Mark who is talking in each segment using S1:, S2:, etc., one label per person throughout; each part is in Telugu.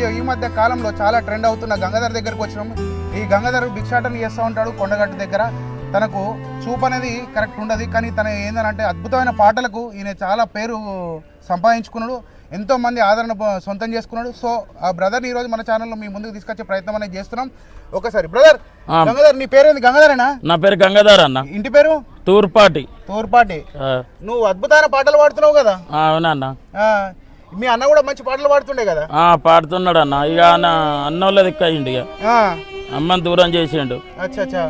S1: వీడియో ఈ మధ్య కాలంలో చాలా ట్రెండ్ అవుతున్న గంగాధర్ దగ్గరకు వచ్చినాము. ఈ గంగాధర్ భిక్షాటన చేస్తూ ఉంటాడు కొండగట్టు దగ్గర. తనకు చూపు అనేది కరెక్ట్ ఉండదు, కానీ తన ఏంటంటే అద్భుతమైన పాటలకు ఈయన చాలా పేరు సంపాదించుకున్నాడు, ఎంతో మంది ఆదరణ సొంతం చేసుకున్నాడు. సో ఆ బ్రదర్ని ఈరోజు మన ఛానల్లో మీ ముందుకు తీసుకొచ్చే ప్రయత్నం అనేది చేస్తున్నాం. ఒకసారి బ్రదర్ గంగాధర్, నీ పేరు ఏంది? గంగాధరేనా?
S2: నా పేరు గంగాధర్ అన్న.
S1: ఇంటి పేరు? తూర్పాటి. నువ్వు అద్భుతమైన పాటలు పాడుతున్నావు కదా?
S2: అవునన్న.
S1: మీ అన్న కూడా మంచి పాటలు పాడుతుండే కదా?
S2: పాడుతున్నాడు అన్న. ఇక అన్నోళ్ళ దిక్కయిండు, ఇక అమ్మని దూరం చేసిండు.
S1: అచ్చా,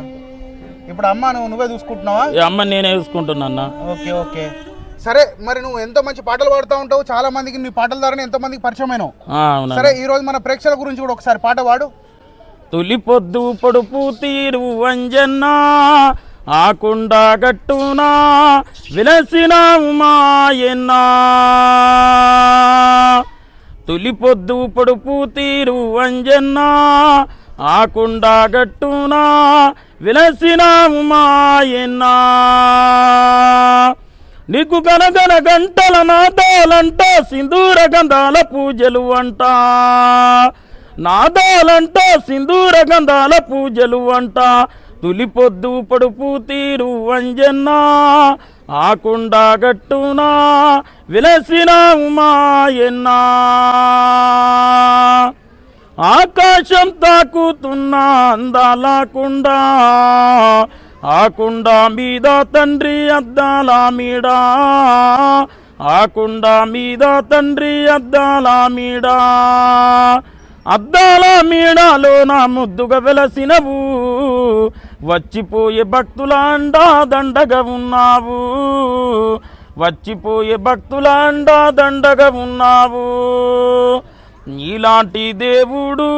S1: ఇప్పుడు అమ్మ నువ్వే చూసుకుంటున్నావా?
S2: అమ్మ నేనే చూసుకుంటున్నా.
S1: ఓకే ఓకే, సరే. మరి నువ్వు ఎంతో మంచి పాటలు పాడుతూ ఉంటావు, చాలా మందికి నీ పాటల ద్వారా ఎంతో మందికి పరిచయం అయినావు. సరే, ఈ రోజు మన ప్రేక్షకుల గురించి కూడా ఒకసారి పాట పాడు.
S2: తొలి పొద్దు పొడుపు తీరు వంజన్నా ఆకుండా గట్టునా విలసిన మాయన్నా. తొలి పొద్దు పొడుపు తీరు వంజన్నా ఆకుండా గట్టునా విలసిన మాయన్నా. నీకు గనగన గంటల నాదాలంట సింధూర గంధాల పూజలు అంట. నాదాలంట సింధూర గంధాల పూజలు అంట. తొలి పొద్దు పొడుపు తీరు వంజన్నా ఆకుండా గట్టునా విలసిన మాయన్నా. ఆకాశం తాకుతున్న అందాలకుండా ఆకుండా మీద తండ్రి అద్దాల మీడా. ఆకుండా మీద తండ్రి అద్దాల మీడా. అద్దాల మీడాలో నా ముద్దుగా వెలసినవు, వచ్చిపోయే భక్తుల అండా దండగా ఉన్నావు. వచ్చిపోయే భక్తుల అండా దండగా ఉన్నావు. నీలాంటి దేవుడు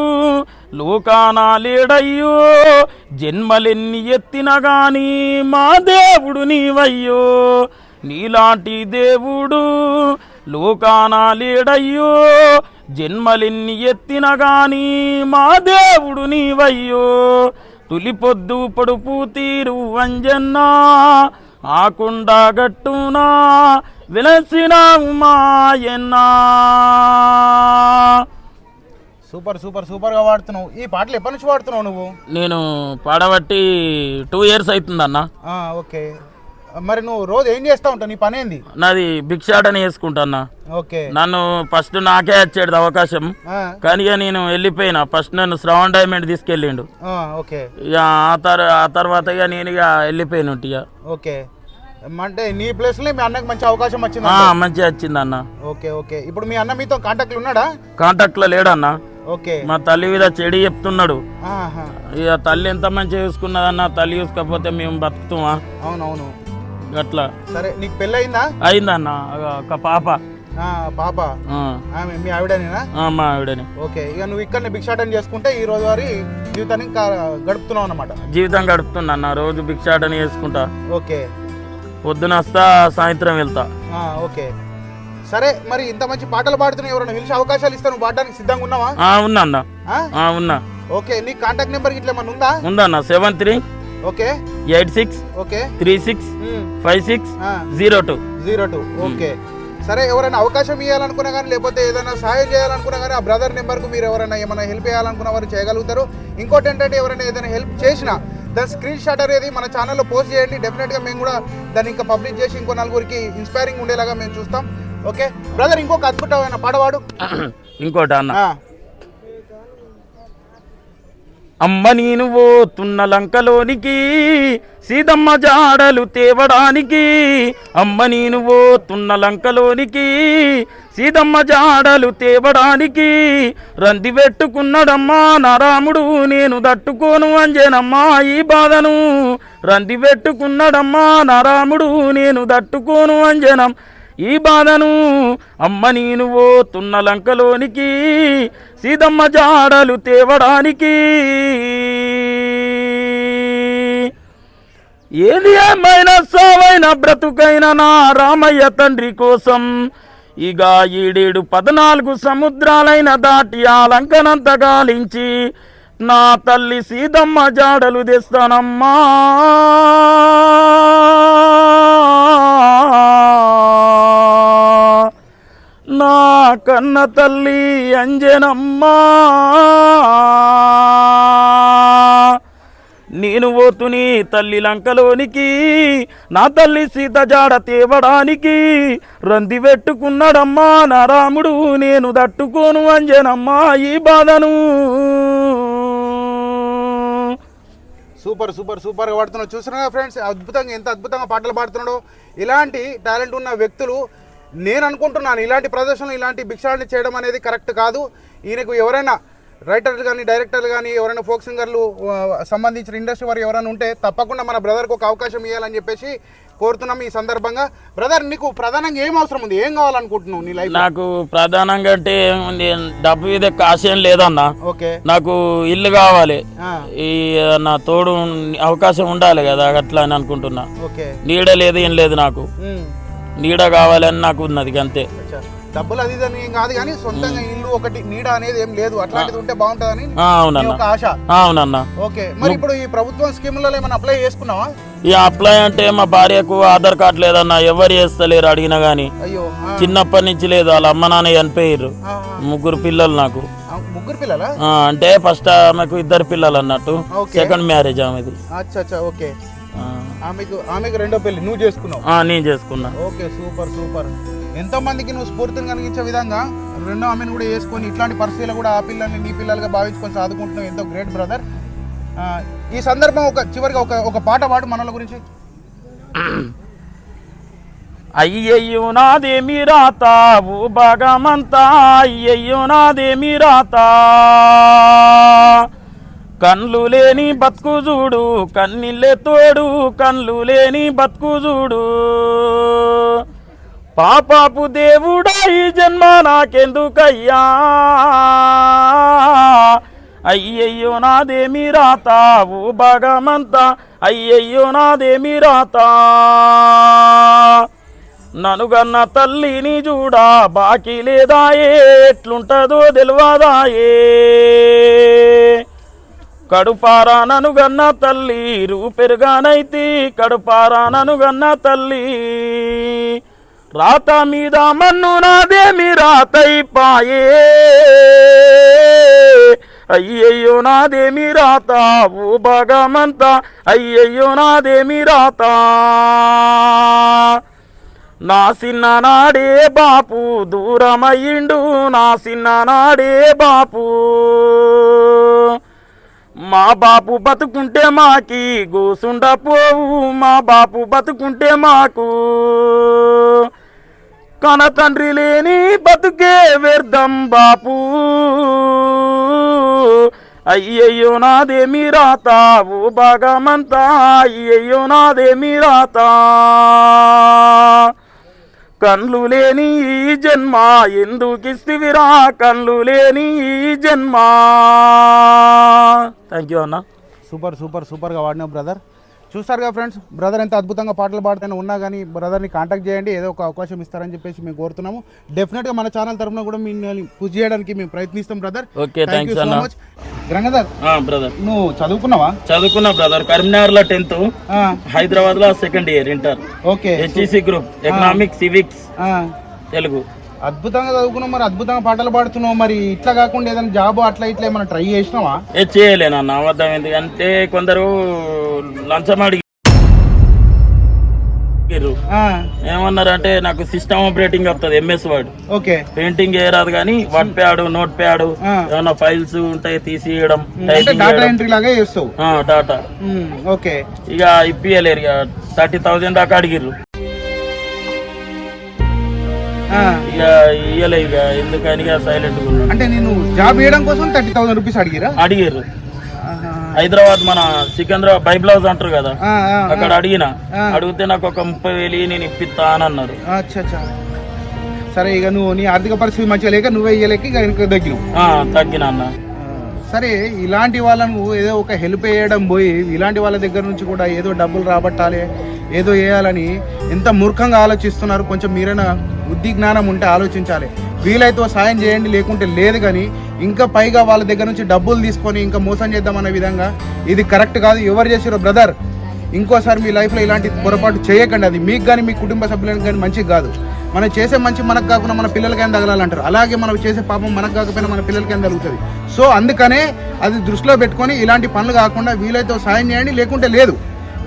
S2: లోకాన లేడయ్యో, జన్మలెన్ని ఎత్తినా గాని మా దేవుడు నీవయ్యో. నీలాంటి దేవుడు లోకాన లేడయ్యో, జన్మలెన్ని ఎత్తినా గాని మా దేవుడు నీవయ్యో. తొలి పొద్దు పొడుపు తీరు వంజన్నా ఆకుండా గట్టునా విలసిన మాయన్నా.
S1: సూపర్ సూపర్ సూపర్గా పాడుతున్నావు. ఈ పాటలు ఎప్పటి నుంచి పాడుతున్నావు నువ్వు?
S2: నేను పాడబట్టి 2 years అవుతుందన్న.
S1: ఓకే, మరి నువ్వు రోజు ఏం చేస్తా ఉంటావు? నీ పని ఏంది?
S2: నాది భిక్షాటన చేసుకుంటా.
S1: ఓకే,
S2: నన్ను ఫస్ట్ నాకే వచ్చేది అవకాశం, కానీ ఇక నేను వెళ్ళిపోయినా. ఫస్ట్ నన్ను శ్రవణ్ డైమండ్ తీసుకెళ్ళిండు.
S1: ఓకే,
S2: ఇక ఆ తర్వాత ఇక నేను ఇక వెళ్ళిపోయిన. ఇక
S1: ఓకే, అంటే నీ ప్లేస్ లో మీ అన్నకి మంచి అవకాశం వచ్చింది?
S2: మంచిగా వచ్చింది అన్న.
S1: ఓకే ఓకే, ఇప్పుడు మీ అన్న మీతో కాంటాక్ట్ లో ఉన్నాడా?
S2: కాంటాక్ట్ లో లేడన్న.
S1: ఓకే,
S2: మా తల్లి మీద చెడి చెప్తున్నాడు. ఇక తల్లి ఎంత మంచిగా చూసుకున్నదన్న, తల్లి చూసుకోకపోతే మేము బతుకుతామా?
S1: అవునవును,
S2: అట్లా.
S1: సరే, నీకు పెళ్ళి అయిందా?
S2: అయిందన్న, ఒక పాప.
S1: పాప మీ ఆవిడనేనా?
S2: మా ఆవిడనే.
S1: ఓకే, ఇక నువ్వు ఇక్కడ భిక్షాటన చేసుకుంటే ఈ రోజు వారి జీవితాన్ని గడుపుతున్నావు అన్నమాట?
S2: జీవితం గడుపుతున్నా అన్న, రోజు భిక్షాటన చేసుకుంటా.
S1: ఓకే,
S2: పొద్దున వస్తా, సాయంత్రం వెళ్తా.
S1: ఓకే, సరే. మరి ఇంత మంచి పాటలు పాడుతున్నావు, ఎవరైనా పిలిచి అవకాశాలు ఇస్తాను పాడడానికి సిద్ధంగా ఉన్నావా?
S2: ఉన్నా అన్న, ఉన్నా.
S1: ఓకే, నీ కాంటాక్ట్ నెంబర్ ఇట్లా ఏమన్నా ఉందా?
S2: ఉందన్న, 73
S1: ఓకే
S2: 86
S1: ఓకే
S2: 36 5602.
S1: ఓకే, సరే. ఎవరైనా అవకాశం ఇవ్వాలనుకున్నా కానీ, లేకపోతే ఏదైనా సహాయం చేయాలనుకున్నా కానీ, ఆ బ్రదర్ నెంబర్కు మీరు ఎవరైనా ఏమైనా హెల్ప్ చేయాలనుకున్న వారు చేయగలుగుతారు. ఇంకోటి ఏంటంటే, ఎవరైనా ఏదైనా హెల్ప్ చేసినా దాని స్క్రీన్ షాట్ అనేది మన ఛానల్లో పోస్ట్ చేయండి. డెఫినెట్గా మేము కూడా దాన్ని ఇంకా పబ్లిష్ చేసి ఇంకో నలుగురికి ఇన్స్పైరింగ్ ఉండేలాగా మేము చూస్తాం. ఓకే బ్రదర్, ఇంకొక అద్భుతమైన పాడవాడు.
S2: ఇంకోటి అన్న. అమ్మ నేను పోతున్న లంకలోనికి సీతమ్మ జాడలు తేవడానికి. అమ్మ నేను పోతున్న లంకలోనికి సీతమ్మ జాడలు తేవడానికి. రంది పెట్టుకున్నాడమ్మా నా రాముడు, నేను తట్టుకోను అంజనమ్మా ఈ బాధను. రంది పెట్టుకున్నాడమ్మా నా రాముడు, నేను తట్టుకోను అంజనం ఈ బాధను. అమ్మ నేను పోతున్న లంకలోనికి సీతమ్మ జాడలు తేవడానికి. ఏది ఏమైనా సావైన బ్రతుకైన నా రామయ్య తండ్రి కోసం ఇక 7-14 సముద్రాలైన దాటి ఆ లంకనంత గాలించి నా తల్లి సీతమ్మ జాడలు తెస్తానమ్మా. నా కన్న తల్లి అంజనమ్మ నేను పోతుని తల్లి లంకలోనికి నా తల్లి సీత జాడ తేవడానికి రంది పెట్టుకున్నాడమ్మా నా రాముడు నేను తట్టుకోను అంజనమ్మా ఈ బాధను.
S1: సూపర్ సూపర్ సూపర్గా పాడుతున్నాడు. చూస్తున్నారా ఫ్రెండ్స్, అద్భుతంగా ఎంత అద్భుతంగా పాటలు పాడుతున్నాడో. ఇలాంటి టాలెంట్ ఉన్న వ్యక్తులు నేను అనుకుంటున్నాను ఇలాంటి ప్రదర్శనలు ఇలాంటి భిక్షాటన చేయడం అనేది కరెక్ట్ కాదు. ఈయనకు ఎవరైనా రైటర్లు కానీ డైరెక్టర్లు కానీ ఎవరైనా ఫోక్ సింగర్లు సంబంధించిన ఇండస్ట్రీ వారు ఎవరైనా ఉంటే తప్పకుండా మన బ్రదర్కి ఒక అవకాశం ఇవ్వాలని చెప్పేసి కోరుతున్నాం ఈ సందర్భంగా. బ్రదర్, నీకు ప్రధానంగా ఏం అవసరం ఉంది, ఏం కావాలనుకుంటున్నావు నీ లైఫ్?
S2: నాకు ప్రధానంగా అంటే డబ్బు మీద కాశం లేదన్నా.
S1: ఓకే,
S2: నాకు ఇల్లు కావాలి, ఈ నా తోడు అవకాశం ఉండాలి కదా, అట్లా అని అనుకుంటున్నా.
S1: ఓకే,
S2: నీడ లేదు ఏం లేదు, నాకు నీడ కావాలని నాకు ఉన్నది అంతే.
S1: డబ్బులు అది ఇది ఏం కాదు కానీ సొంతంగా ఇల్లు ఒకటి నీడ అనేది ఏం లేదు, అట్లాంటిది ఉంటే బాగుంటుందని ఒక ఆశ.
S2: అవునన్నా.
S1: ఓకే, మరి ఇప్పుడు ఈ ప్రభుత్వం స్కీములలో ఏమైనా అప్లై చేసుకున్నావా?
S2: ఈ అప్లై అంటే మా భార్యకు ఆధార్ కార్డు లేదన్నా, ఎవరు చేస్తలేరు అడిగినా గానీ.
S1: అయ్యో,
S2: చిన్నప్పటి నుంచి లేదు, వాళ్ళ అమ్మ నాన్న చనిపోయారు. 3 పిల్లలు నాకు.
S1: 3 పిల్లలా?
S2: అంటే ఫస్ట్ ఆమెకు 2 పిల్లలు అన్నట్టు, సెకండ్ మ్యారేజ్ ఆమెది.
S1: అచ్చా, ఓకే. ఆమెకు రెండో పెళ్లి నువ్వు చేసుకున్నావు?
S2: నేను చేసుకున్నా.
S1: Okay, super super. ఎంతో మందికి నువ్వు స్ఫూర్తిని కలిగించే విధంగా రెండో ఆమెను కూడా వేసుకొని ఇట్లాంటి పరిస్థితులు కూడా ఆ పిల్లల్ని నీ పిల్లలుగా భావించుకొని సాదుకుంటున్నావు. ఎంతో గ్రేట్ బ్రదర్. ఈ సందర్భం చివరిగా ఒక పాట పాడు మనల గురించి.
S2: అయ్యయ్యో నాదేమి రాత ఓ భాగమంతా, అయ్యయ్యో నాదేమి రాత, కన్లు లేని బతుకు చూడు కన్నీళ్ళే తోడు, కన్లు లేని బతుకు చూడు, పాపాపు దేవుడా ఈ జన్మ నాకెందుకయ్యా, అయ్యయ్యో నాదేమి రాత ఓ భాగమంతా, అయ్యయ్యో నాదేమి రాత, ననుగన్న తల్లిని చూడా బాకీ లేదాయే, ఎట్లుంటదో తెలియదాయే, కడుపారా ననుగన్న తల్లి రూపెరుగానైతి, కడుపారా ననుగన్న తల్లి, రాత మీద మన్ను నాదేమి రాతైపాయే, అయ్యయ్యో నాదేమి రాత ఓ భాగమంతా, అయ్యయ్యో నాదేమి రాత, నా చిన్న నాడే బాపు దూరమయ్యిండు, నా చిన్న నాడే బాపు, మా బాపు బతుకుంటే మాకి గోసుండపోవు, మా బాపు బతుకుంటే మాకు కన తండ్రి లేని బతుకే వ్యర్థం బాపు, అయ్యయ్యో నాదేమి రాత ఓ భాగమంతా, అయ్యయ్యో నాదేమి రాత, కన్లు లేని ఈ జన్మ ఎందుకిస్తివిరా, కన్లు లేని ఈ జన్మ. థ్యాంక్ యూ అన్న.
S1: సూపర్ సూపర్ సూపర్గా వాడినావు బ్రదర్. చూస్తారుగా ఫ్రెండ్స్, బ్రదర్ ఎంత అద్భుతంగా పాటలు పాడుతూనే ఉన్నా కానీ బ్రదర్ని కాంటాక్ట్ చేయండి, ఏదో ఒక అవకాశం ఇస్తారని చెప్పేసి మేము కోరుతున్నాము. డెఫినెట్గా మన ఛానల్ తరఫున కూడా మిమ్మల్ని పుష్ చేయడానికి మేము ప్రయత్నిస్తాం brother.
S2: Okay, thank you so much.
S1: Gangadhar
S2: brother,
S1: నువ్వు చదువుకున్నావా?
S2: చదువుకున్నా బ్రదర్, కరీంనగర్ లో 10th, హైదరాబాద్ లో 2nd year inter. Okay, HEC group, economics, civics, Telugu. అద్భుతంగా చదువుకున్నావు, మరి అద్భుతంగా పాటలు పాడుతున్నావు. మరి ఇట్లా కాకుండా ఏదైనా జాబ్ అట్లా ఇట్లా ఏమైనా ట్రై చేసినావా? చేయలేనన్న, అబద్ధం. ఎందుకంటే కొందరు లంచం అడిగి ఏమన్నారు అంటే నాకు సిస్టమ్ ఆపరేటింగ్ వస్తుంది, MS వర్డ్. ఓకే, పెయింటింగ్ చేయరాదు కానీ వర్డ్ ప్యాడ్, నోట్ ప్యాడ్, ఏమన్నా ఫైల్స్ ఉంటాయి తీసియడం, డాటా ఎంట్రీ లాగా చేస్తావు. డాటా. ఓకే, ఇక ఇప్పియలేరు, ఇక 30,000 దాకా అడిగిర్రు. ఇక ఇయ్యలే, ఇక ఎందుకని సైలెంట్ గా ఉన్నాను. అంటే నేను జాబ్ చేయడం కోసం 30,000 రూపీస్ అడిగిర్రు. హైదరాబాద్ మన సికింద్రాబాద్ బైబిల్ హౌస్ అంటారు కదా, అక్కడ అడిగితే నాకు ఒక 30,000 నేను ఇప్పిస్తా అని అన్నారు. సరే, ఇక నువ్వు నీ ఆర్థిక పరిస్థితి మంచిగా లేక నువ్వే ఇయ్యలేక ఇక తగ్గినా అన్న. సరే, ఇలాంటి వాళ్ళను ఏదో ఒక హెల్ప్ చేయడం పోయి ఇలాంటి వాళ్ళ దగ్గర నుంచి కూడా ఏదో డబ్బులు రాబట్టాలి, ఏదో వేయాలని ఎంత మూర్ఖంగా ఆలోచిస్తున్నారు. కొంచెం మీరైనా బుద్ధి జ్ఞానం ఉంటే ఆలోచించాలి. వీలైతే సాయం చేయండి, లేకుంటే లేదు. కానీ ఇంకా పైగా వాళ్ళ దగ్గర నుంచి డబ్బులు తీసుకొని ఇంకా మోసం చేద్దామనే విధంగా ఇది కరెక్ట్ కాదు. ఎవరు చేసిరో బ్రదర్, ఇంకోసారి మీ లైఫ్లో ఇలాంటి పొరపాటు చేయకండి. అది మీకు కానీ మీ కుటుంబ సభ్యులకు కానీ మంచిది కాదు.
S1: మనం చేసే మంచి మనకు కాకుండా మన పిల్లలకైనా తగలాలంటారు. అలాగే మనం చేసే పాపం మనకు కాకపోయినా మన పిల్లలకైనా తగులుతుంది. సో అందుకనే అది దృష్టిలో పెట్టుకొని ఇలాంటి పనులు కాకుండా వీలైతే సాయం చేయండి, లేకుంటే లేదు.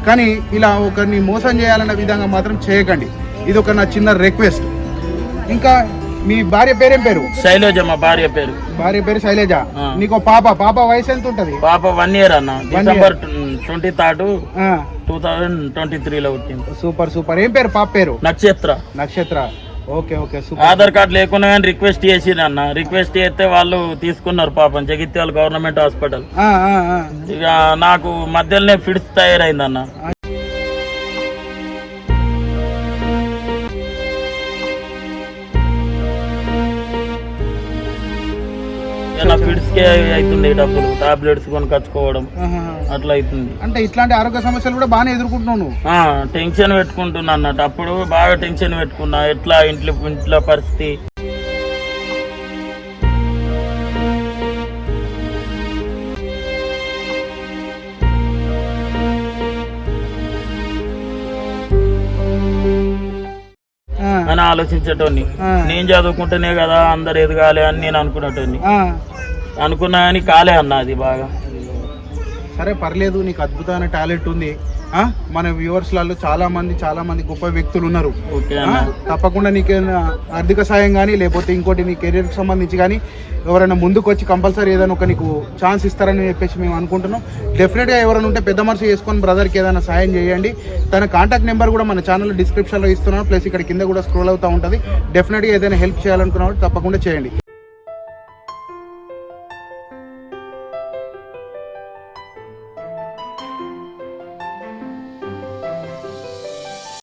S1: కానీ ఇలా ఒకరిని మోసం చేయాలన్న విధంగా మాత్రం చేయకండి. ఇది ఒక నా చిన్న రిక్వెస్ట్. ఇంకా మీ భార్య పేరేం పేరు?
S2: శైలజ. మా భార్య పేరు
S1: శైలజ. నీకు పాప వయసు ఎంత ఉంటది?
S2: పాప 1 year అన్న. డిసెంబర్ 23rd 2023 లో పుట్టింది.
S1: సూపర్. ఏం పేరు పాప పేరు? నక్షత్ర. Okay super.
S2: ఆధార్ కార్డు లేకుండా కానీ రిక్వెస్ట్ చేసింది అన్న. రిక్వెస్ట్ చేస్తే వాళ్ళు తీసుకున్నారు పాపం, జగిత్యాల గవర్నమెంట్ హాస్పిటల్. ఇక నాకు మధ్యలోనే ఫిడ్స్ తయారైందన్న. ఫిడ్స్ కే అవుతుంది, డబ్బులు టాబ్లెట్స్ కొనుకొచ్చుకోవడం అట్లా అవుతుంది.
S1: అంటే ఇట్లాంటి ఆరోగ్య సమస్యలు కూడా బాగానే ఎదుర్కొంటున్నాను.
S2: టెన్షన్ పెట్టుకుంటున్నా అన్నట్టు. అప్పుడు బాగా టెన్షన్ పెట్టుకున్నా, ఎట్లా ఇంట్లో పరిస్థితి. అని ఆలోచించేటోని. నేను చదువుకుంటేనే కదా అందరు ఎదగాలి అని నేను అనుకునేటోని. అనుకున్నా కానీ కాలే అన్న అది బాగా.
S1: సరే పర్లేదు, నీకు అద్భుతమైన టాలెంట్ ఉంది. మన వ్యూవర్స్లలో చాలా మంది గొప్ప వ్యక్తులు ఉన్నారు. తప్పకుండా నీకు ఆర్థిక సాయం కానీ లేకపోతే ఇంకోటి నీ కెరీర్కి సంబంధించి కానీ ఎవరైనా ముందుకు వచ్చి కంపల్సరీ ఏదైనా ఒక నీకు ఛాన్స్ ఇస్తారని చెప్పేసి మేము అనుకుంటున్నాం. డెఫినెట్గా ఎవరైనా ఉంటే పెద్ద మనసు చేసుకొని బ్రదర్కి ఏదైనా సాయం చేయండి. తన కాంటాక్ట్ నెంబర్ కూడా మన ఛానల్ డిస్క్రిప్షన్లో ఇస్తున్నాను, ప్లస్ ఇక్కడ కింద కూడా స్క్రోల్ అవుతూ ఉంటుంది. డెఫినెట్గా ఏదైనా హెల్ప్ చేయాలనుకున్నప్పుడు తప్పకుండా చేయండి.